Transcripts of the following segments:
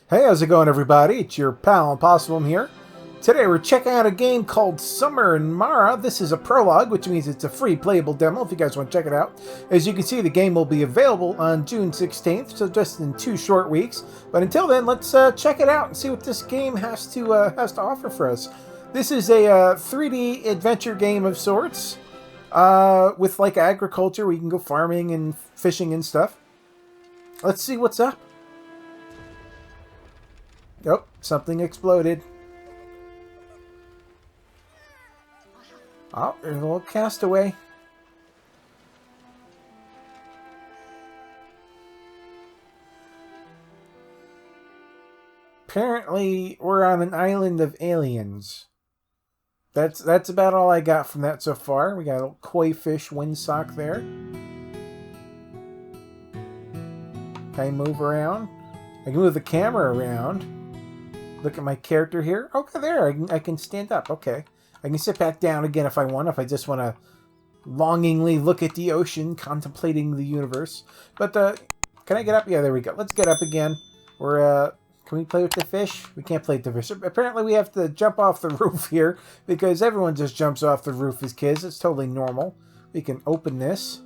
Hey, how's it going, everybody? It's your pal Impossibum here. Today we're checking out a game called Summer in Mara. This is a prologue, which means it's a free playable demo if you guys want to check it out. As you can see, the game will be available on June 16th, so just in 2 short weeks. But until then, let's check it out and see what this game has to offer for us. This is a 3D adventure game of sorts, with like agriculture where you can go farming and fishing and stuff. Let's see what's up. Oh, something exploded. Oh, there's a little castaway. Apparently, we're on an island of aliens. That's about all I got from that so far. We got a little koi fish windsock there. Can I move around? I can move the camera around. Look at my character here. Okay, there. I can stand up. Okay. I can sit back down again if I want. If I just want to longingly look at the ocean, contemplating the universe. But, can I get up? Yeah, there we go. Let's get up again. Can we play with the fish? We can't play with the fish. Apparently we have to jump off the roof here because everyone just jumps off the roof as kids. It's totally normal. We can open this.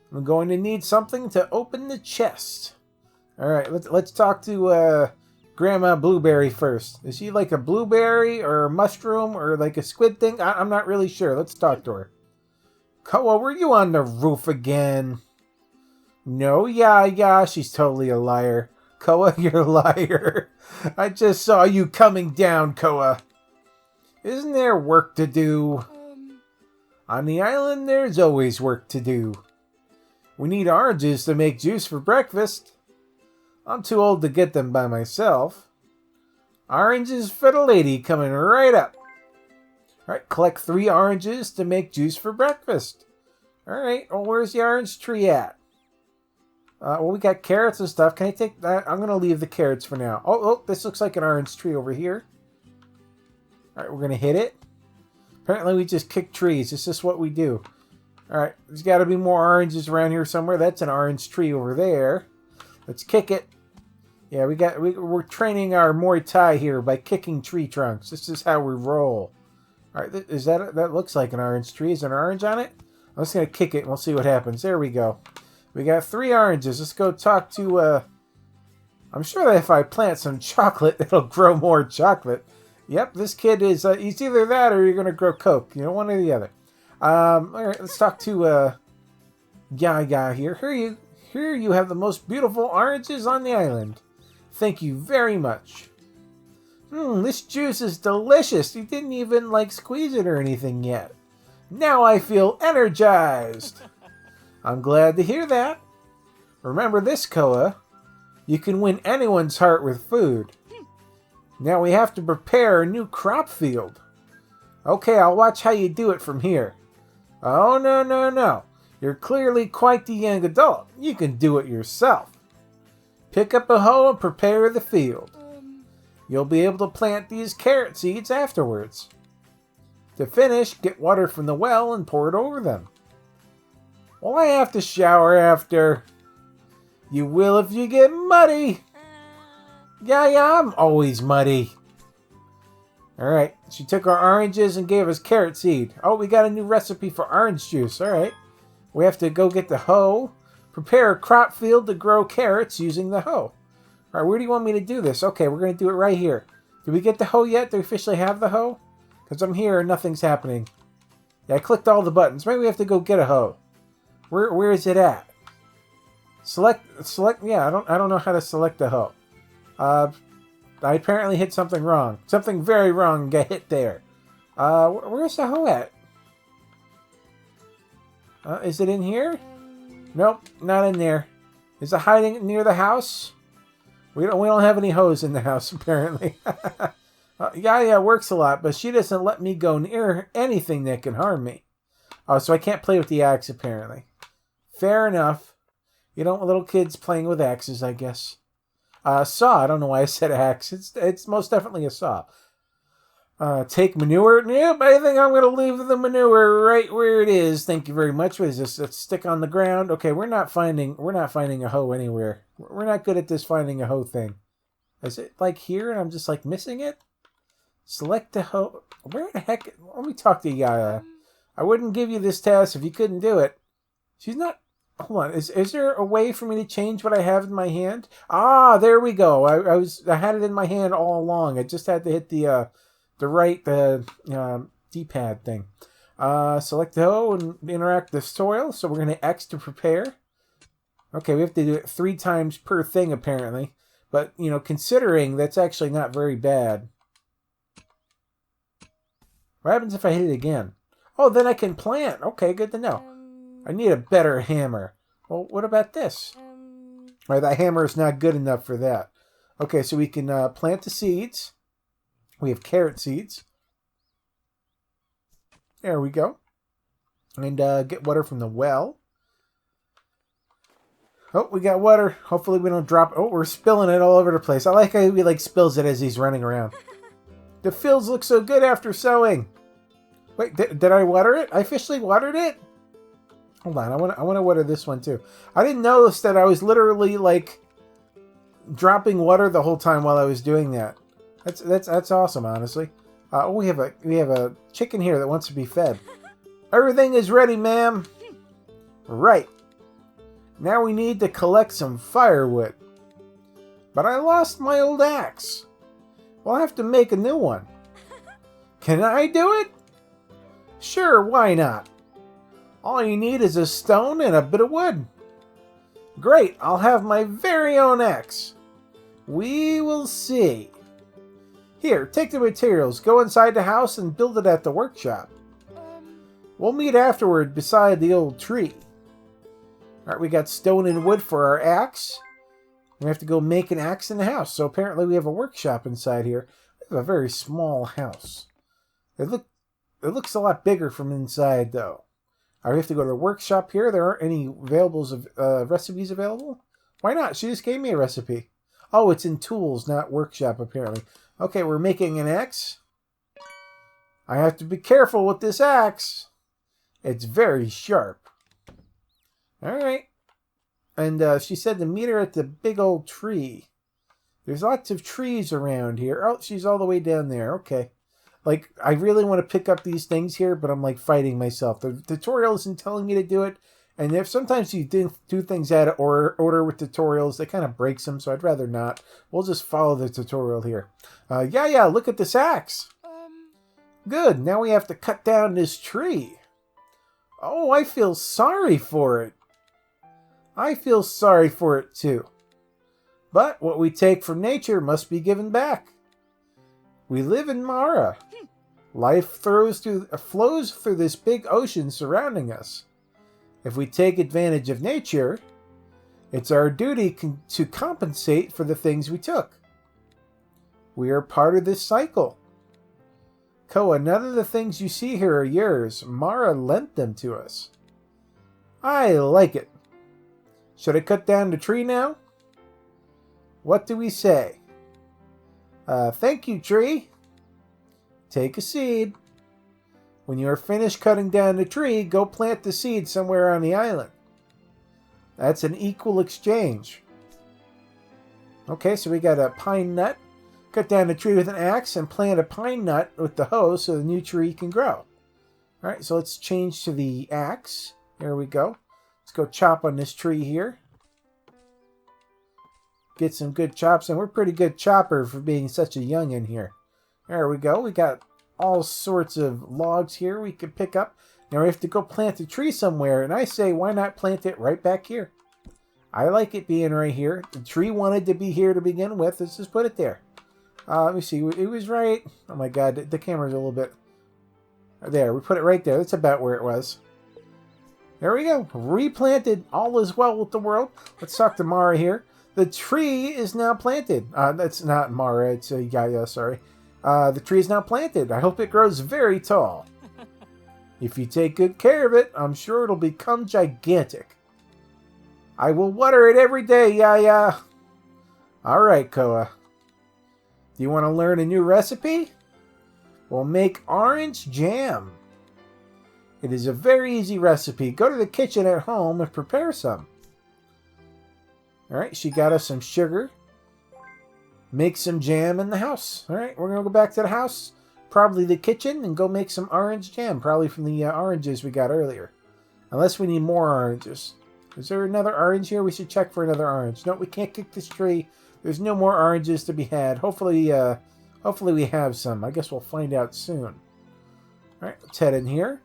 I'm going to need something to open the chest. Alright, let's talk to, Grandma Blueberry first. Is she like a blueberry or a mushroom or like a squid thing? I'm not really sure. Let's talk to her. Koa, were you on the roof again? No, Yaya. She's totally a liar. Koa, you're a liar. I just saw you coming down, Koa. Isn't there work to do? On the island, there's always work to do. We need oranges to make juice for breakfast. I'm too old to get them by myself. Oranges for the lady coming right up. Alright, collect 3 oranges to make juice for breakfast. Alright, well, where's the orange tree at? Well, we got carrots and stuff. Can I take that? I'm going to leave the carrots for now. Oh, this looks like an orange tree over here. Alright, we're going to hit it. Apparently, we just kick trees. It's just what we do. Alright, there's got to be more oranges around here somewhere. That's an orange tree over there. Let's kick it. Yeah, we're training our Muay Thai here by kicking tree trunks. This is how we roll. All right, that looks like an orange tree. Is there an orange on it? I'm just gonna kick it and we'll see what happens. There we go. We got 3 oranges. Let's go talk to. I'm sure that if I plant some chocolate, it'll grow more chocolate. Yep, this kid is. He's either that or you're gonna grow Coke. You know, one or the other. All right, let's talk to Yaya here. Here you have the most beautiful oranges on the island. Thank you very much. This juice is delicious. You didn't even, squeeze it or anything yet. Now I feel energized. I'm glad to hear that. Remember this, Koa. You can win anyone's heart with food. Now we have to prepare a new crop field. Okay, I'll watch how you do it from here. Oh, no. You're clearly quite the young adult. You can do it yourself. Pick up a hoe and prepare the field. You'll be able to plant these carrot seeds afterwards. To finish, get water from the well and pour it over them. Well, I have to shower after. You will if you get muddy. Yeah, I'm always muddy. Alright, she took our oranges and gave us carrot seed. Oh, we got a new recipe for orange juice. Alright. We have to go get the hoe. Prepare a crop field to grow carrots using the hoe. Alright, where do you want me to do this? Okay, we're going to do it right here. Did we get the hoe yet? Do we officially have the hoe? Because I'm here and nothing's happening. Yeah, I clicked all the buttons. Maybe we have to go get a hoe. Where is it at? Select, yeah, I don't know how to select the hoe. I apparently hit something wrong. Something very wrong and got hit there. Where's the hoe at? Is it in here? Nope, not in there. Is it hiding near the house? We don't have any hoes in the house, apparently. Yaya works a lot, but she doesn't let me go near anything that can harm me. Oh, so I can't play with the axe, apparently. Fair enough. You don't want little kids playing with axes, I guess. Saw. I don't know why I said axe. It's most definitely a saw. Take manure. Nope, I think I'm going to leave the manure right where it is. Thank you very much. What is this? Let's stick on the ground. Okay, we're not finding a hoe anywhere. We're not good at this finding a hoe thing. Is it like here and I'm just like missing it? Select the hoe. Where the heck? Let me talk to Yaya. I wouldn't give you this task if you couldn't do it. She's not... Hold on. Is there a way for me to change what I have in my hand? Ah, there we go. I had it in my hand all along. I just had to hit the right D-pad thing. Select the hoe and interact with the soil. So we're going to X to prepare. Okay, we have to do it 3 times per thing apparently. But, you know, considering that's actually not very bad. What happens if I hit it again? Oh, then I can plant. Okay, good to know. I need a better hammer. Well, what about this? All right, that hammer is not good enough for that. Okay, so we can plant the seeds. We have carrot seeds. There we go. And get water from the well. Oh, we got water. Hopefully we don't drop... Oh, we're spilling it all over the place. I like how he like spills it as he's running around. The fields look so good after sowing. Wait, did I water it? I officially watered it? Hold on, I want to water this one too. I didn't notice that I was literally like dropping water the whole time while I was doing that. That's awesome, honestly. Oh, we have a chicken here that wants to be fed. Everything is ready, ma'am. Right. Now we need to collect some firewood. But I lost my old axe. We'll have to make a new one. Can I do it? Sure, why not? All you need is a stone and a bit of wood. Great, I'll have my very own axe. We will see. Here, take the materials, go inside the house and build it at the workshop. We'll meet afterward beside the old tree. Alright, we got stone and wood for our axe. We have to go make an axe in the house. So apparently we have a workshop inside here. We have a very small house. It looks a lot bigger from inside, though. I have to go to the workshop here. There aren't any recipes available. Why not? She just gave me a recipe. Oh, it's in tools, not workshop, apparently. Okay, we're making an axe. I have to be careful with this axe. It's very sharp. Alright. And she said to meet her at the big old tree. There's lots of trees around here. Oh, she's all the way down there. Okay. Like, I really want to pick up these things here, but I'm, like, fighting myself. The tutorial isn't telling me to do it. And if sometimes you do things out of order with tutorials, that kind of breaks them, so I'd rather not. We'll just follow the tutorial here. Yeah, look at this axe. Good, now we have to cut down this tree. Oh, I feel sorry for it. I feel sorry for it, too. But what we take from nature must be given back. We live in Mara. Life flows through this big ocean surrounding us. If we take advantage of nature, it's our duty to compensate for the things we took. We are part of this cycle. Koa, none of the things you see here are yours. Mara lent them to us. I like it. Should I cut down the tree now? What do we say? Thank you, tree. Take a seed. When you are finished cutting down the tree, go plant the seed somewhere on the island. That's an equal exchange. Okay, so we got a pine nut. Cut down the tree with an axe and plant a pine nut with the hoe so the new tree can grow. Alright, so let's change to the axe. There we go. Let's go chop on this tree here. Get some good chops, and we're pretty good chopper for being such a youngin' here. There we go. We got all sorts of logs here we can pick up. Now we have to go plant a tree somewhere, and I say, why not plant it right back here? I like it being right here. The tree wanted to be here to begin with. Let's just put it there. Let me see. It was right. Oh my god, the camera's a little bit... There, we put it right there. That's about where it was. There we go. Replanted. All is well with the world. Let's talk to Mara here. The tree is now planted. That's not Mara. It's Yaya, sorry. The tree is now planted. I hope it grows very tall. If you take good care of it, I'm sure it'll become gigantic. I will water it every day, Yaya. Alright, Koa. Do you want to learn a new recipe? We'll make orange jam. It is a very easy recipe. Go to the kitchen at home and prepare some. Alright, she got us some sugar. make some jam in the house. All right, we're going to go back to the house, probably the kitchen, and go make some orange jam, probably from the oranges we got earlier. Unless we need more oranges. Is there another orange here? We should check for another orange. No, we can't kick this tree. There's no more oranges to be had. Hopefully we have some. I guess we'll find out soon. All right, let's head in here.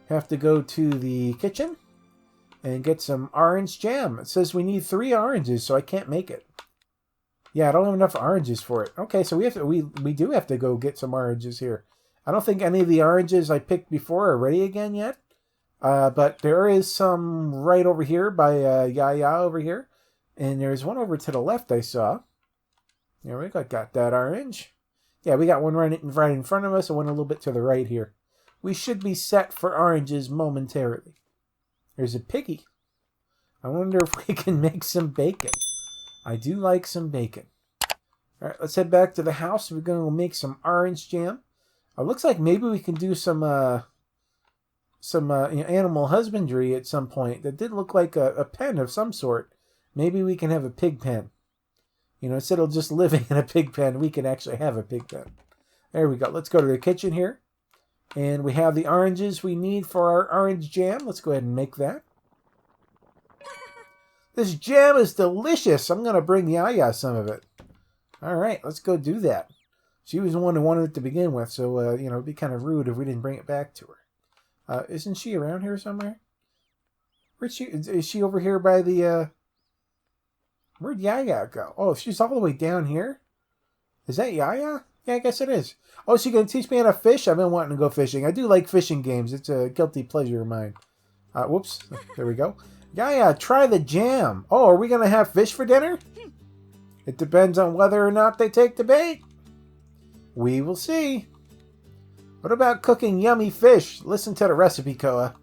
Have to go to the kitchen and get some orange jam. It says we need 3 oranges, so I can't make it. Yeah, I don't have enough oranges for it. Okay, so we do have to go get some oranges here. I don't think any of the oranges I picked before are ready again yet. But there is some right over here by Yaya over here. And there's one over to the left I saw. There we go. Got that orange. Yeah, we got one right in front of us and one a little bit to the right here. We should be set for oranges momentarily. There's a piggy. I wonder if we can make some bacon. I do like some bacon. All right, let's head back to the house. We're going to make some orange jam. It looks like maybe we can do some animal husbandry at some point. That did look like a pen of some sort. Maybe we can have a pig pen. Instead of just living in a pig pen, we can actually have a pig pen. There we go. Let's go to the kitchen here. And we have the oranges we need for our orange jam. Let's go ahead and make that. This jam is delicious. I'm going to bring Yaya some of it. All right, let's go do that. She was the one who wanted it to begin with, so, it'd be kind of rude if we didn't bring it back to her. Isn't she around here somewhere? Where's she? Is she over here by the, Where'd Yaya go? Oh, she's all the way down here? Is that Yaya? Yeah, I guess it is. Oh, is she going to teach me how to fish? I've been wanting to go fishing. I do like fishing games. It's a guilty pleasure of mine. Whoops. There we go. Yaya, try the jam. Oh, are we going to have fish for dinner? It depends on whether or not they take the bait. We will see. What about cooking yummy fish? Listen to the recipe, Koa.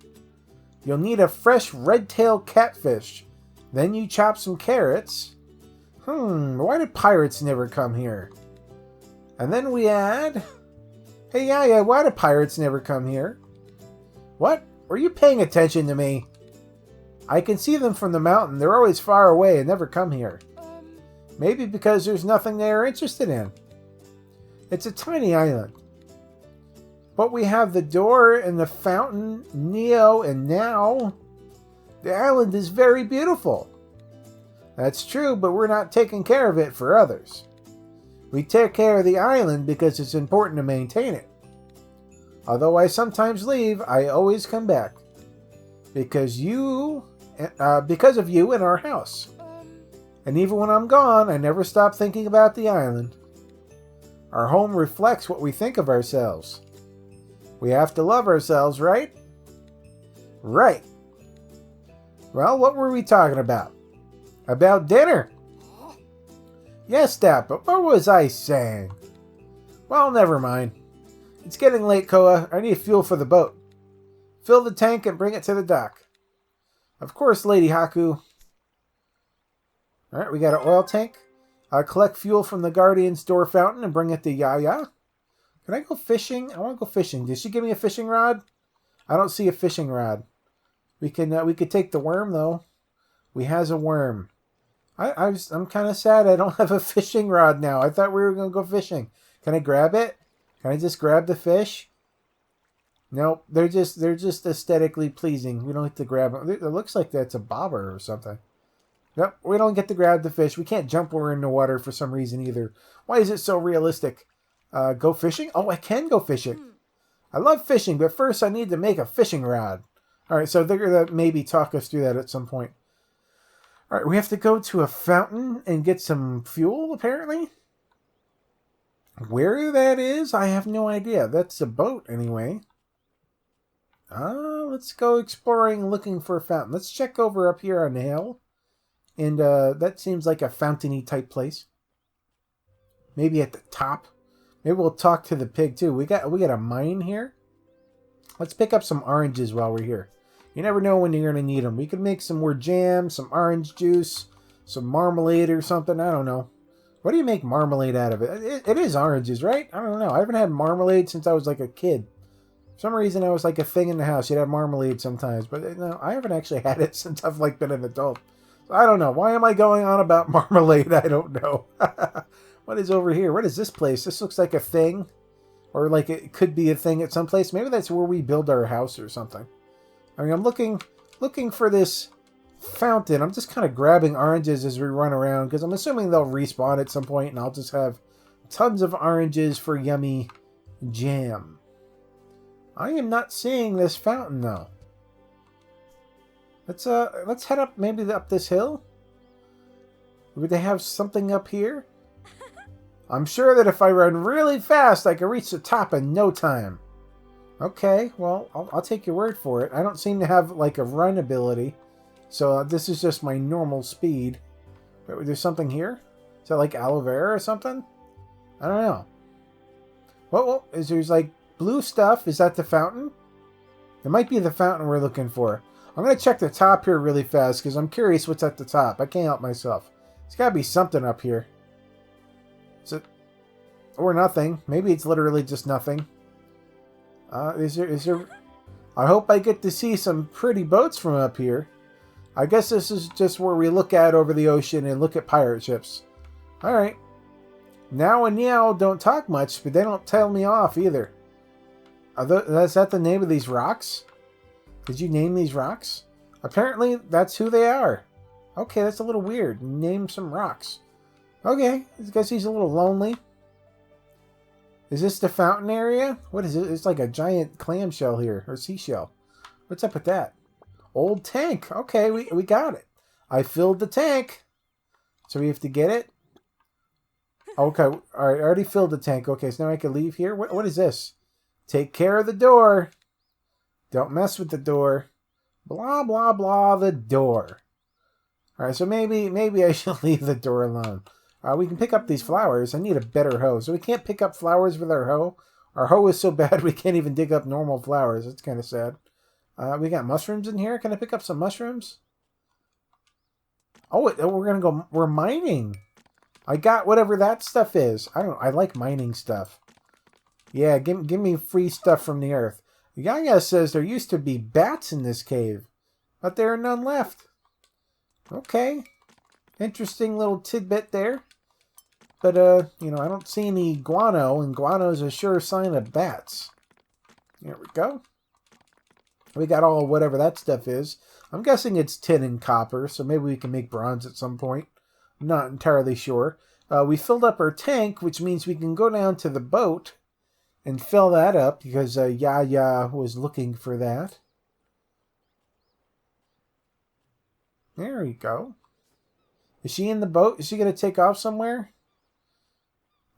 You'll need a fresh red-tailed catfish. Then you chop some carrots. Why did pirates never come here? And then we add... Hey, Yaya, why do pirates never come here? What? Were you paying attention to me? I can see them from the mountain. They're always far away and never come here. Maybe because there's nothing they are interested in. It's a tiny island. But we have the door and the fountain, Neo, and now... The island is very beautiful. That's true, but we're not taking care of it for others. We take care of the island because it's important to maintain it. Although I sometimes leave, I always come back. Because of you in our house. And even when I'm gone, I never stop thinking about the island. Our home reflects what we think of ourselves. We have to love ourselves, right? Right. Well, what were we talking about? About dinner. Yes, Dad, but what was I saying? Well, never mind. It's getting late, Koa. I need fuel for the boat. Fill the tank and bring it to the dock. Of course, Lady Haku. Alright, we got an oil tank. I'll collect fuel from the Guardian's door fountain and bring it to Yaya. Can I go fishing? I want to go fishing. Did she give me a fishing rod? I don't see a fishing rod. We could take the worm, though. We has a worm. I'm kind of sad I don't have a fishing rod now. I thought we were going to go fishing. Can I grab it? Can I just grab the fish? Nope, they're just aesthetically pleasing. We don't have to grab them. It looks like that's a bobber or something. Nope, we don't get to grab the fish. We can't jump when we're in the water for some reason either. Why is it so realistic? Go fishing? Oh, I can go fishing. I love fishing, but first I need to make a fishing rod. All right, so they're going to maybe talk us through that at some point. All right, we have to go to a fountain and get some fuel, apparently. Where that is, I have no idea. That's a boat, anyway. Let's go exploring, looking for a fountain. Let's check over up here on the hill. And that seems like a fountain-y type place. Maybe at the top. Maybe we'll talk to the pig, too. We got a mine here. Let's pick up some oranges while we're here. You never know when you're going to need them. We could make some more jam, some orange juice, some marmalade or something. I don't know. What do you make marmalade out of it? It is oranges, right? I don't know. I haven't had marmalade since I was like a kid. For some reason, I was like a thing in the house. You'd have marmalade sometimes. But no, I haven't actually had it since I've like been an adult. So I don't know. Why am I going on about marmalade? I don't know. What is over here? What is this place? This looks like a thing. Or like it could be a thing at some place. Maybe that's where we build our house or something. I mean, I'm looking for this fountain. I'm just kind of grabbing oranges as we run around because I'm assuming they'll respawn at some point and I'll just have tons of oranges for yummy jam. I am not seeing this fountain though. Let's head up, maybe up this hill. Would they have something up here? I'm sure that if I run really fast, I can reach the top in no time. Okay, well, I'll take your word for it. I don't seem to have like a run ability, so this is just my normal speed. Wait, there's something here? Is that like aloe vera or something? I don't know. Well, there's like blue stuff. Is that the fountain? It might be the fountain we're looking for. I'm going to check the top here really fast because I'm curious what's at the top. I can't help myself. There's got to be something up here. Is it? Or nothing. Maybe it's literally just nothing. Is there... I hope I get to see some pretty boats from up here. I guess this is just where we look out over the ocean and look at pirate ships. Alright. Now and Meow don't talk much, but they don't tell me off either. Is that the name of these rocks? Did you name these rocks? Apparently, that's who they are. Okay, that's a little weird. Name some rocks. Okay, I guess he's a little lonely. Is this the fountain area? What is it? It's like a giant clamshell here, or seashell. What's up with that? Old tank. Okay, we got it. I filled the tank. So we have to get it? Okay, alright, I already filled the tank. Okay, so now I can leave here. What is this? Take care of the door. Don't mess with the door. Blah, blah, blah, the door. Alright, so maybe I should leave the door alone. We can pick up these flowers. I need a better hoe. So we can't pick up flowers with our hoe. Our hoe is so bad we can't even dig up normal flowers. It's kind of sad. We got mushrooms in here. Can I pick up some mushrooms? Oh, we're going to go... We're mining. I got whatever that stuff is. I like mining stuff. Yeah, give me free stuff from the earth. Yaya says there used to be bats in this cave, but there are none left. Okay. Interesting little tidbit there. But, you know, I don't see any guano, and guano is a sure sign of bats. There we go. We got all whatever that stuff is. I'm guessing it's tin and copper, so maybe we can make bronze at some point. I'm not entirely sure. We filled up our tank, which means we can go down to the boat and fill that up, because Yaya was looking for that. There we go. Is she in the boat? Is she going to take off somewhere?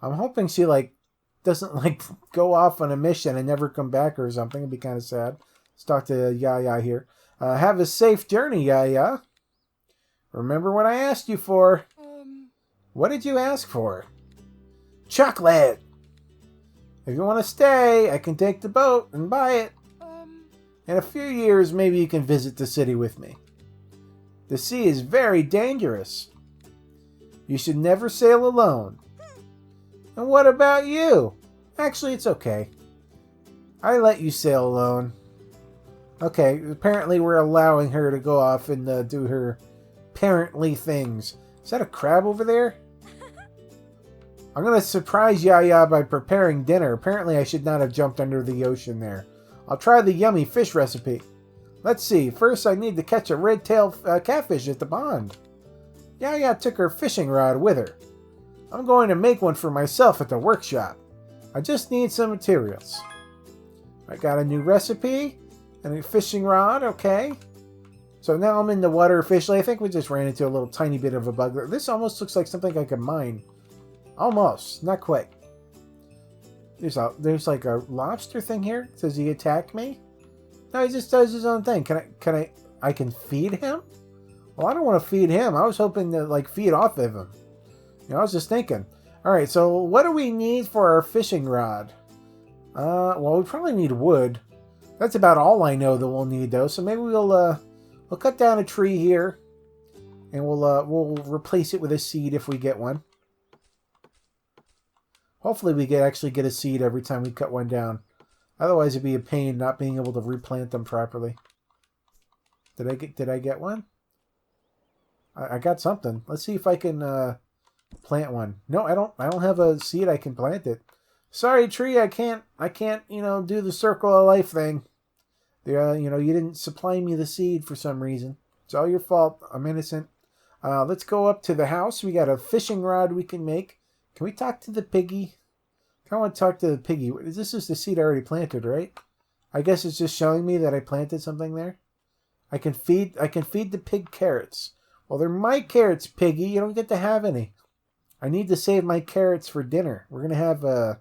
I'm hoping she, like, doesn't, go off on a mission and never come back or something. It'd be kind of sad. Let's talk to Yaya here. Have a safe journey, Yaya. Remember what I asked you for. What did you ask for? Chocolate! If you want to stay, I can take the boat and buy it. In a few years, maybe you can visit the city with me. The sea is very dangerous. You should never sail alone. And what about you? Actually, it's okay. I let you sail alone. Okay, apparently we're allowing her to go off and do her parently things. Is that a crab over there? I'm going to surprise Yaya by preparing dinner. Apparently I should not have jumped under the ocean there. I'll try the yummy fish recipe. Let's see. First I need to catch a red-tailed catfish at the pond. Yaya took her fishing rod with her. I'm going to make one for myself at the workshop. I just need some materials. I got a new recipe and a fishing rod. Okay. So now I'm in the water officially. I think we just ran into a little tiny bit of a bug. This almost looks like something I could mine. Almost. Not quite. There's like a lobster thing here. Says he attacked me. No, he just does his own thing. I can feed him? Well, I don't want to feed him. I was hoping to feed off of him. You know, I was just thinking. Alright, so what do we need for our fishing rod? Well, we probably need wood. That's about all I know that we'll need though. So maybe we'll cut down a tree here. And we'll replace it with a seed if we get one. Hopefully we actually get a seed every time we cut one down. Otherwise it'd be a pain not being able to replant them properly. Did I get one? I got something. Let's see if I can Plant one. No, I don't have a seed I can plant it. Sorry, tree, I can't, do the circle of life thing. You didn't supply me the seed for some reason. It's all your fault. I'm innocent. Let's go up to the house. We got a fishing rod we can make. Can we talk to the piggy? I want to talk to the piggy. This is the seed I already planted, right? I guess it's just showing me that I planted something there. I can feed the pig carrots. Well, they're my carrots, piggy. You don't get to have any. I need to save my carrots for dinner. We're gonna have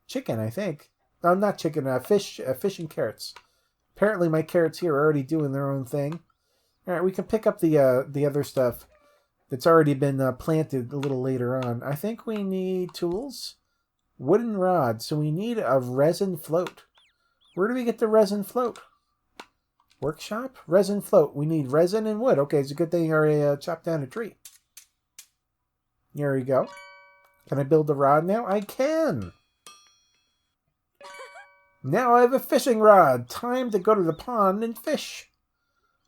chicken, I think. No, not chicken. Fish and carrots. Apparently, my carrots here are already doing their own thing. All right, we can pick up the other stuff that's already been planted a little later on. I think we need tools, wooden rod. So we need a resin float. Where do we get the resin float? Workshop? Resin float. We need resin and wood. Okay, it's a good thing I already chopped down a tree. There we go. Can I build the rod now? I can! Now I have a fishing rod. Time to go to the pond and fish.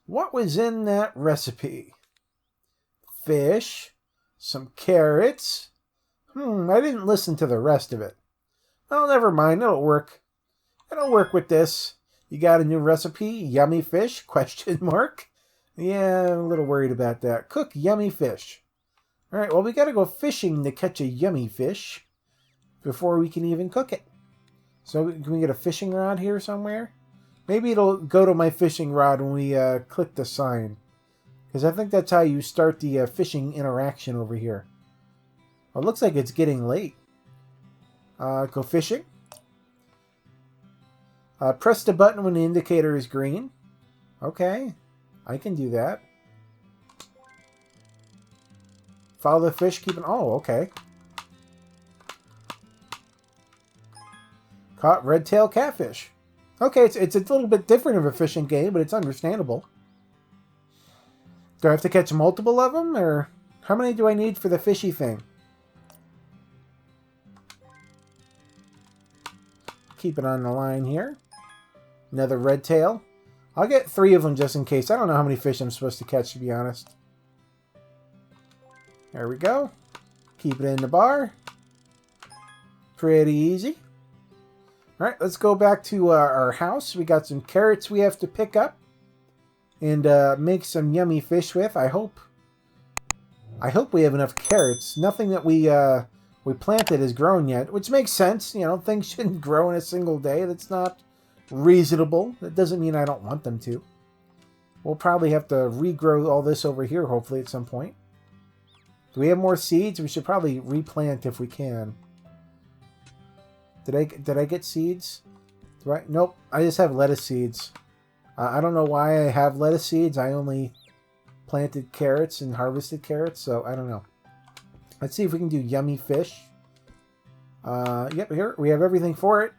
What was in that recipe? Fish. Some carrots. I didn't listen to the rest of it. Well, never mind. It'll work. It'll work with this. You got a new recipe? Yummy fish? Question mark. Yeah, I'm a little worried about that. Cook yummy fish. All right, well, we got to go fishing to catch a yummy fish before we can even cook it. So can we get a fishing rod here somewhere? Maybe it'll go to my fishing rod when we click the sign. Because I think that's how you start the fishing interaction over here. Well, it looks like it's getting late. Go fishing. Press the button when the indicator is green. Okay, I can do that. Follow the fish, keep an... Oh, okay. Caught red-tailed catfish. Okay, it's a little bit different of a fishing game, but it's understandable. Do I have to catch multiple of them, or how many do I need for the fishy thing? Keep it on the line here. Another red tail. I'll get 3 of them just in case. I don't know how many fish I'm supposed to catch, to be honest. There we go. Keep it in the bar. Pretty easy. Alright, let's go back to our house. We got some carrots we have to pick up. And make some yummy fish with, I hope. I hope we have enough carrots. Nothing that we planted has grown yet. Which makes sense. You know, things shouldn't grow in a single day. That's not reasonable. That doesn't mean I don't want them to. We'll probably have to regrow all this over here, hopefully, at some point. Do we have more seeds? We should probably replant if we can. Did I get seeds? Nope. I just have lettuce seeds. I don't know why I have lettuce seeds. I only planted carrots and harvested carrots, so I don't know. Let's see if we can do yummy fish. Yep, here we have everything for it.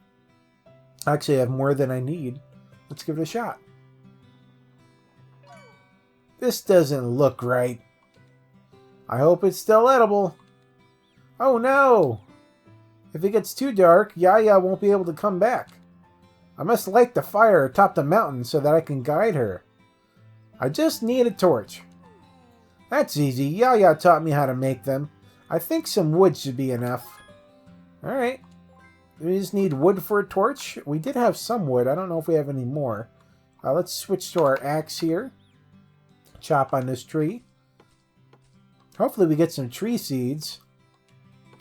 Actually, I have more than I need. Let's give it a shot. This doesn't look right. I hope it's still edible. Oh no! If it gets too dark, Yaya won't be able to come back. I must light the fire atop the mountain so that I can guide her. I just need a torch. That's easy. Yaya taught me how to make them. I think some wood should be enough. Alright. We just need wood for a torch. We did have some wood. I don't know if we have any more. Let's switch to our axe here. Chop on this tree. Hopefully we get some tree seeds.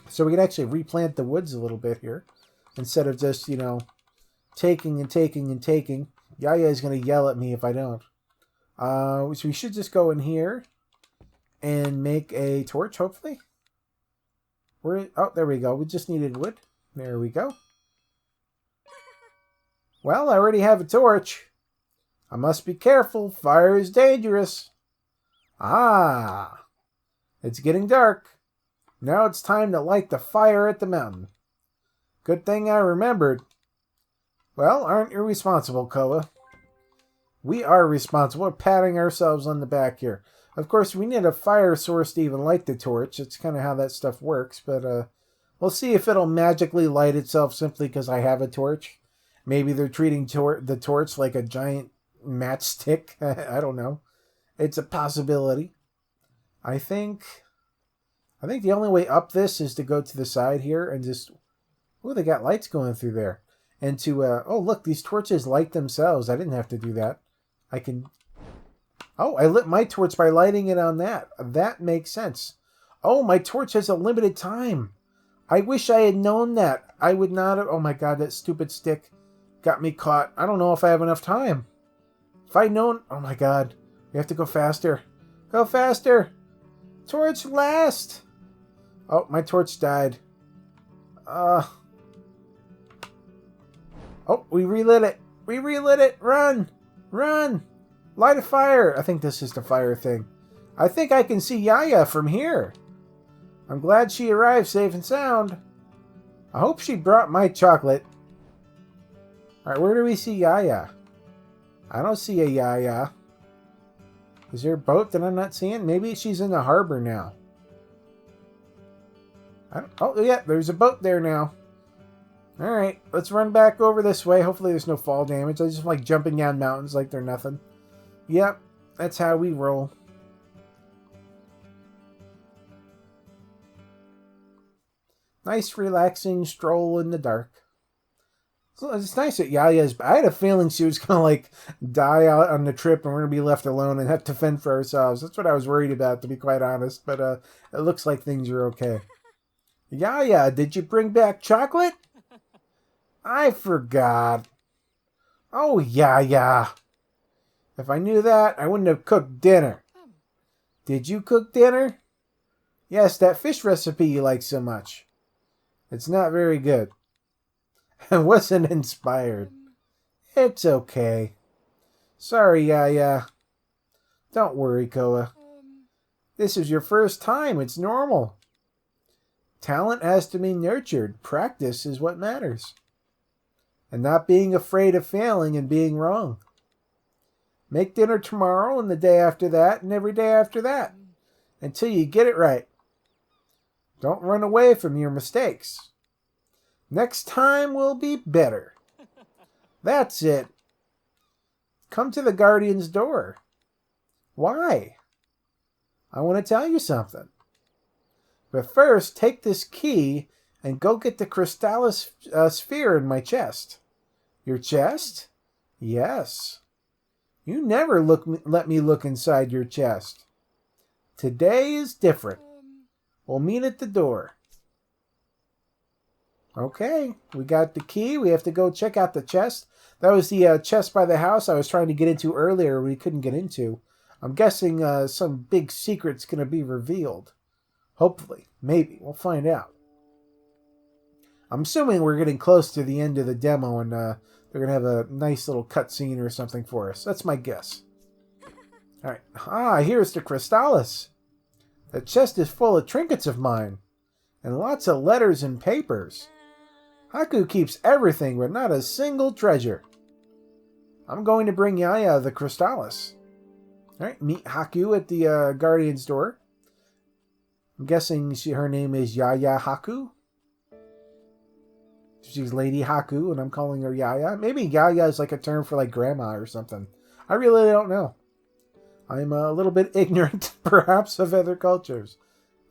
So we can actually replant the woods a little bit here. Instead of just, you know, taking and taking and taking. Yaya is going to yell at me if I don't. So we should just go in here and make a torch, hopefully. Oh, there we go. We just needed wood. There we go. Well, I already have a torch. I must be careful. Fire is dangerous. Ah! It's getting dark. Now it's time to light the fire at the mountain. Good thing I remembered. Well, aren't you responsible, Koa? We are responsible. We're patting ourselves on the back here. Of course, we need a fire source to even light the torch. It's kind of how that stuff works, but we'll see if it'll magically light itself simply because I have a torch. Maybe they're treating the torch like a giant matchstick. I don't know. It's a possibility. I think I think the only way up this is to go to the side here and just... Oh, they got lights going through there. And to... oh, look, these torches light themselves. I didn't have to do that. I can... Oh, I lit my torch by lighting it on that. That makes sense. Oh, my torch has a limited time. I wish I had known that. I would not have... Oh my god, that stupid stick got me caught. I don't know if I have enough time. If I'd known... Oh my god. We have to go faster. Go faster. Torch last. Oh, my torch died. Oh, we relit it. We relit it. Run. Run. Light a fire. I think this is the fire thing. I think I can see Yaya from here. I'm glad she arrived safe and sound. I hope she brought my chocolate. Alright, where do we see Yaya? I don't see a Yaya. Is there a boat that I'm not seeing? Maybe she's in the harbor now. Oh, yeah, there's a boat there now. Alright, let's run back over this way. Hopefully there's no fall damage. I just like jumping down mountains like they're nothing. Yep, that's how we roll. Nice, relaxing stroll in the dark. So it's nice that Yaya's... I had a feeling she was going to, like, die out on the trip and we're going to be left alone and have to fend for ourselves. That's what I was worried about, to be quite honest. But it looks like things are okay. Yaya, did you bring back chocolate? I forgot. Oh, Yaya. If I knew that, I wouldn't have cooked dinner. Did you cook dinner? Yes, that fish recipe you like so much. It's not very good. I wasn't inspired. It's okay. Sorry, Yaya. Don't worry, Koa. This is your first time. It's normal. Talent has to be nurtured. Practice is what matters. And not being afraid of failing and being wrong. Make dinner tomorrow and the day after that and every day after that. Until you get it right. Don't run away from your mistakes. Next time will be better. That's it. Come to the guardian's door. Why? I want to tell you something. But first, take this key and go get the crystallis sphere in my chest. Your chest? Yes. You never let me look inside your chest. Today is different. We'll meet at the door. Okay, we got the key. We have to go check out the chest. That was the chest by the house I was trying to get into earlier we couldn't get into. I'm guessing some big secret's going to be revealed. Hopefully. Maybe. We'll find out. I'm assuming we're getting close to the end of the demo and they're going to have a nice little cutscene or something for us. That's my guess. Alright. Ah, here's the crystallis. The chest is full of trinkets of mine. And lots of letters and papers. Haku keeps everything, but not a single treasure. I'm going to bring Yaya the crystallis. Alright, meet Haku at the guardian's door. I'm guessing her name is Yaya Haku. She's Lady Haku, and I'm calling her Yaya. Maybe Yaya is like a term for like grandma or something. I really don't know. I'm a little bit ignorant, perhaps, of other cultures.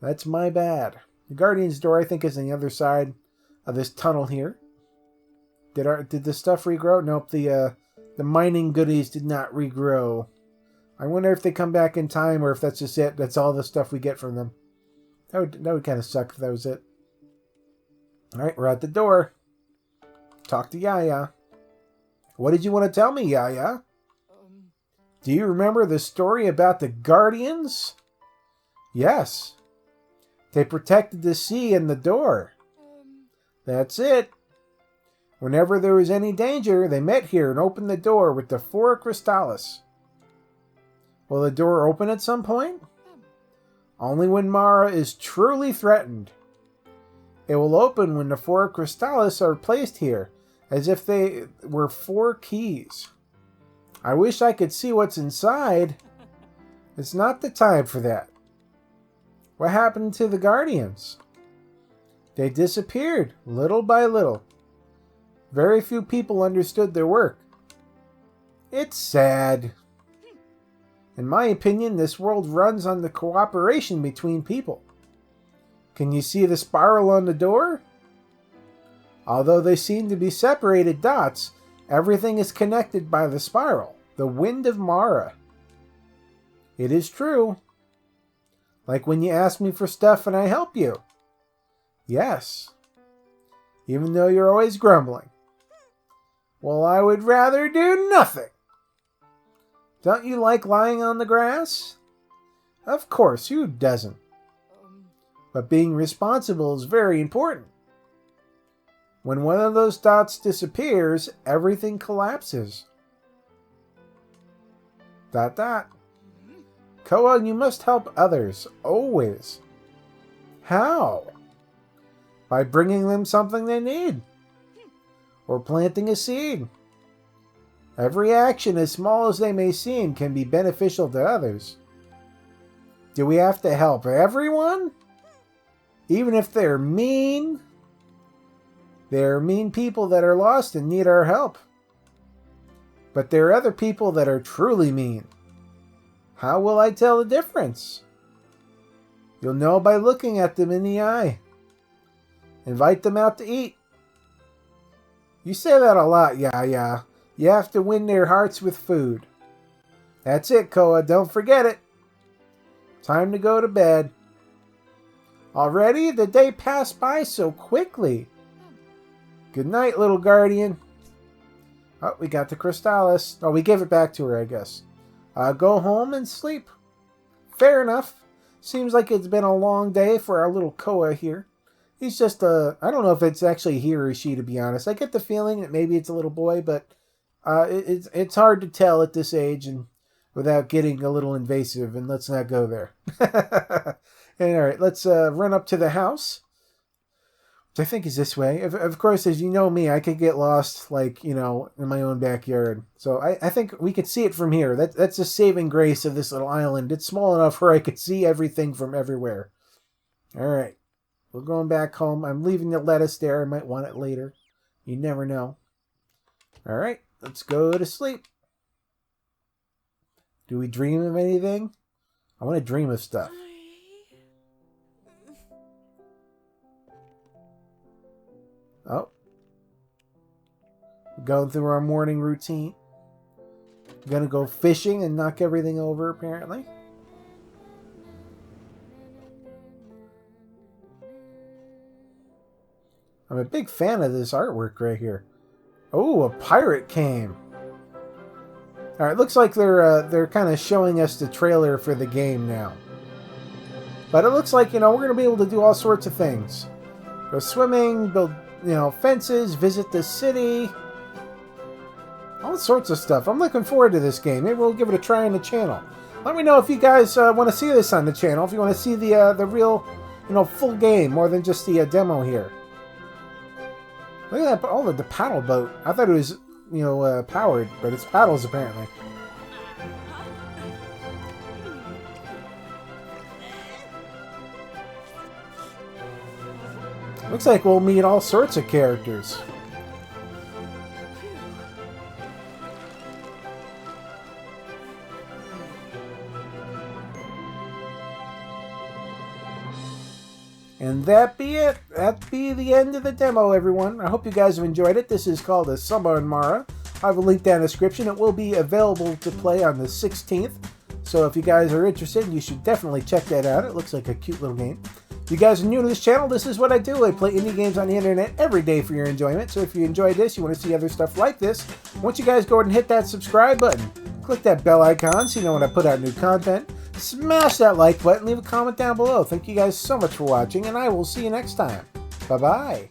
That's my bad. The guardian's door, I think, is on the other side of this tunnel here. Did the stuff regrow? Nope, the mining goodies did not regrow. I wonder if they come back in time or if that's just it. That's all the stuff we get from them. That would kind of suck if that was it. Alright, we're at the door. Talk to Yaya. What did you want to tell me, Yaya? Do you remember the story about the Guardians? Yes. They protected the sea and the door. That's it. Whenever there was any danger, they met here and opened the door with the 4 crystallis. Will the door open at some point? Only when Mara is truly threatened. It will open when the 4 crystallis are placed here, as if they were 4 keys. I wish I could see what's inside. It's not the time for that. What happened to the Guardians? They disappeared, little by little. Very few people understood their work. It's sad. In my opinion, this world runs on the cooperation between people. Can you see the spiral on the door? Although they seem to be separated dots, everything is connected by the spiral, the wind of Mara. It is true. Like when you ask me for stuff and I help you. Yes. Even though you're always grumbling. Well, I would rather do nothing. Don't you like lying on the grass? Of course, who doesn't? But being responsible is very important. When one of those dots disappears, everything collapses. ... Koa, you must help others, always. How? By bringing them something they need. Or planting a seed. Every action, as small as they may seem, can be beneficial to others. Do we have to help everyone? Even if they're mean? There are mean people that are lost and need our help. But there are other people that are truly mean. How will I tell the difference? You'll know by looking at them in the eye. Invite them out to eat. You say that a lot, Yaya. You have to win their hearts with food. That's it, Koa. Don't forget it. Time to go to bed. Already? The day passed by so quickly. Good night, little guardian. Oh, we got the Crystallis. Oh, we gave it back to her, I guess. Go home and sleep. Fair enough. Seems like it's been a long day for our little Koa here. He's just I don't know if it's actually he or she, to be honest. I get the feeling that maybe it's a little boy, but it's hard to tell at this age and without getting a little invasive, and let's not go there. And, all right, let's run up to the house, which I think is this way. Of course, as you know me, I could get lost, like, you know, in my own backyard. So I think we could see it from here. That's the saving grace of this little island. It's small enough where I could see everything from everywhere. All right, we're going back home. I'm leaving the lettuce there. I might want it later. You never know. All right, let's go to sleep. Do we dream of anything? I want to dream of stuff. Oh. We're going through our morning routine. We're going to go fishing and knock everything over, apparently. I'm a big fan of this artwork right here. Oh, a pirate came. All right, looks like they're kind of showing us the trailer for the game now. But it looks like, you know, we're going to be able to do all sorts of things. Go swimming, build, you know, fences, visit the city. All sorts of stuff. I'm looking forward to this game. Maybe we'll give it a try on the channel. Let me know if you guys want to see this on the channel. If you want to see the real, you know, full game more than just the demo here. Look at that! Oh, the paddle boat. I thought it was, you know, powered, but it's paddles apparently. Looks like we'll meet all sorts of characters. And that be it. That be the end of the demo, everyone. I hope you guys have enjoyed it. This is called a Summer in Mara. I have a link down in the description. It will be available to play on the 16th. So if you guys are interested, you should definitely check that out. It looks like a cute little game. If you guys are new to this channel, this is what I do. I play indie games on the internet every day for your enjoyment. So if you enjoyed this, you want to see other stuff like this, once you guys go ahead and hit that subscribe button, click that bell icon so you know when I put out new content. Smash that like button, leave a comment down below. Thank you guys so much for watching, and I will see you next time. Bye-bye.